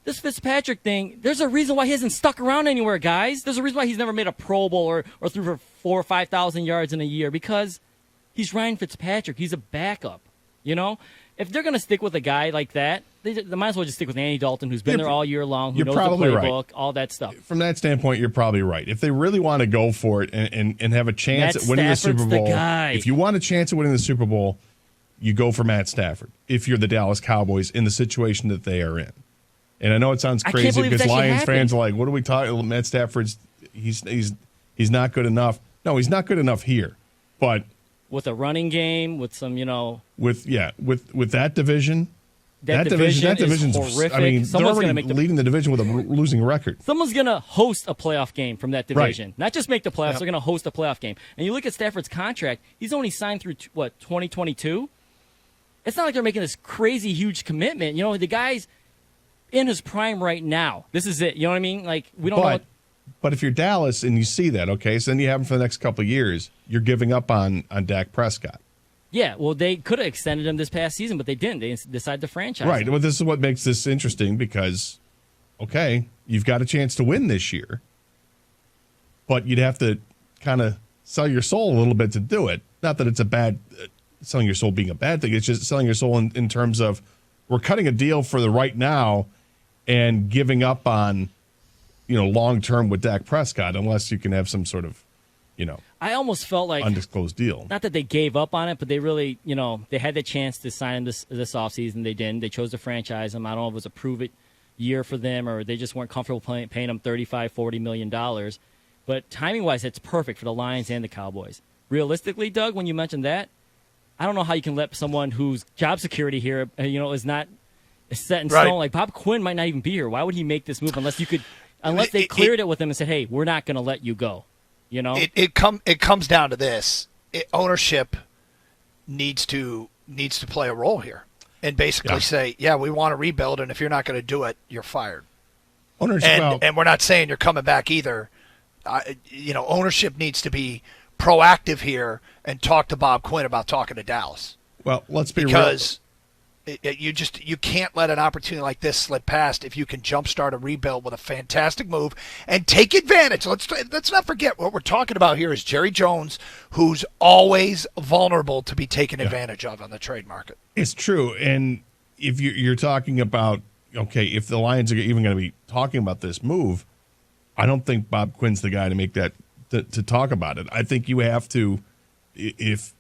this Fitzpatrick thing, there's a reason why he hasn't stuck around anywhere, guys. There's a reason why he's never made a Pro Bowl or threw for 4,000 or 5,000 yards in a year, because he's Ryan Fitzpatrick. He's a backup, you know? If they're going to stick with a guy like that, they might as well just stick with Andy Dalton, who's been there all year long, who knows the playbook, all that stuff. From that standpoint, you're probably right. If they really want to go for it and have a chance at winning the Super Bowl, if you want a chance at winning the Super Bowl, you go for Matt Stafford if you're the Dallas Cowboys in the situation that they are in. And I know it sounds crazy because Lions fans are like, what are we talking? Matt Stafford's he's not good enough. No, he's not good enough here. But with a running game, with some, with that division, that division's horrific. I mean, they're already leading the division with a losing record. Someone's going to host a playoff game from that division. Right. Not just make the playoffs, they're going to host a playoff game. And you look at Stafford's contract, he's only signed through, 2022? It's not like they're making this crazy, huge commitment. The guy's in his prime right now. This is it. You know what I mean? Like, we don't know. But if you're Dallas and you see that, okay, so then you have him for the next couple of years, you're giving up on Dak Prescott. Yeah, well, they could have extended him this past season, but they didn't. They decided to franchise him. Well, this is what makes this interesting because, okay, you've got a chance to win this year, but you'd have to kind of sell your soul a little bit to do it. Not that it's a bad selling your soul being a bad thing. It's just selling your soul in terms of we're cutting a deal for the right now and giving up on, long term with Dak Prescott, unless you can have some sort of, I almost felt like undisclosed deal. Not that they gave up on it, but they really, they had the chance to sign him this offseason. They didn't. They chose to franchise him. I don't know if it was a prove it year for them or they just weren't comfortable paying him $35, $40 million. But timing wise, it's perfect for the Lions and the Cowboys. Realistically, Doug, when you mentioned that, I don't know how you can let someone whose job security here, is not set in stone. Like Bob Quinn might not even be here. Why would he make this move unless they cleared it with him and said, "Hey, we're not going to let you go." It comes down to this: ownership needs to play a role here, and basically say, "Yeah, we want to rebuild, and if you're not going to do it, you're fired." Ownership, and we're not saying you're coming back either. Ownership needs to be proactive here and talk to Bob Quinn about talking to Dallas. Well, let's be real. You can't let an opportunity like this slip past if you can jumpstart a rebuild with a fantastic move and take advantage. Let's not forget what we're talking about here is Jerry Jones, who's always vulnerable to be taken advantage of on the trade market. It's true, and if you're talking about if the Lions are even going to be talking about this move, I don't think Bob Quinn's the guy to make that to talk about it. I think you have to. If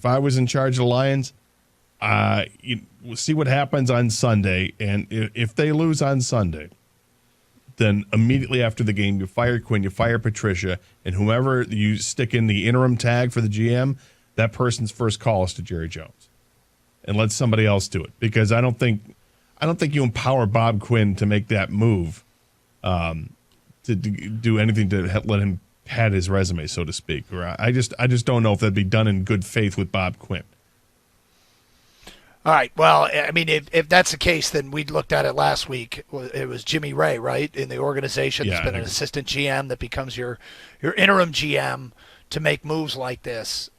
I was in charge of the Lions. We'll see what happens on Sunday, and if they lose on Sunday, then immediately after the game, you fire Quinn, you fire Patricia, and whomever you stick in the interim tag for the GM, that person's first call is to Jerry Jones, and let somebody else do it because I don't think you empower Bob Quinn to make that move, to do anything to let him pad his resume, so to speak. Or I just don't know if that'd be done in good faith with Bob Quinn. All right. Well, I mean, if that's the case, then we looked at it last week. It was Jimmy Ray, right, in the organization. There's been an assistant GM that becomes your interim GM to make moves like this.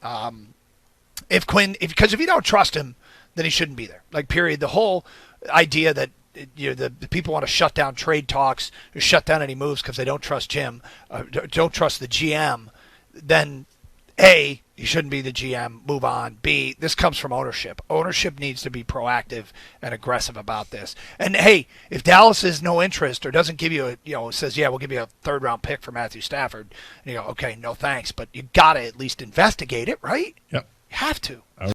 Because if you don't trust him, then he shouldn't be there. Like, period. The whole idea that the people want to shut down trade talks or shut down any moves because they don't trust Jim, don't trust the GM, then A, you shouldn't be the GM, move on. B, this comes from ownership. Ownership needs to be proactive and aggressive about this. And, hey, if Dallas has no interest or doesn't give you says, yeah, we'll give you a third-round pick for Matthew Stafford, and you go, okay, no thanks, but you got to at least investigate it, right? Yep. You have to.